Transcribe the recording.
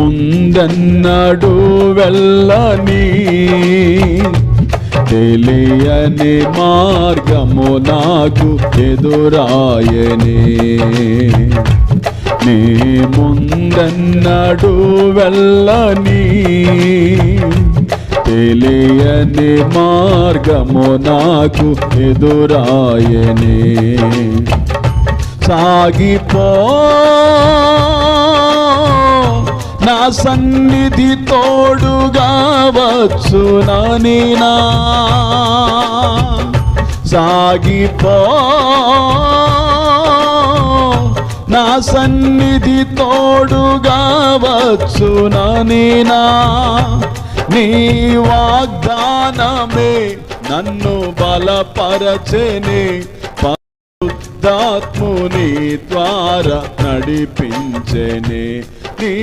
ముందన్నడు వెళ్ళని తెలియని మార్గము నాకు ఎదురాయనే. నీ ముందన్నడు వెళ్ళని తెలియని మార్గము నాకు ఎదురాయనే. సాగిపో నా సన్నిధి తోడుగా వచ్చునని నా సాగిపో నా సన్నిధి తోడుగా వచ్చునని నా నీ వాగ్దానమే నన్ను బలపరచెనే. పరిశుద్ధాత్ముని ద్వారా నడిపించెనే. నీ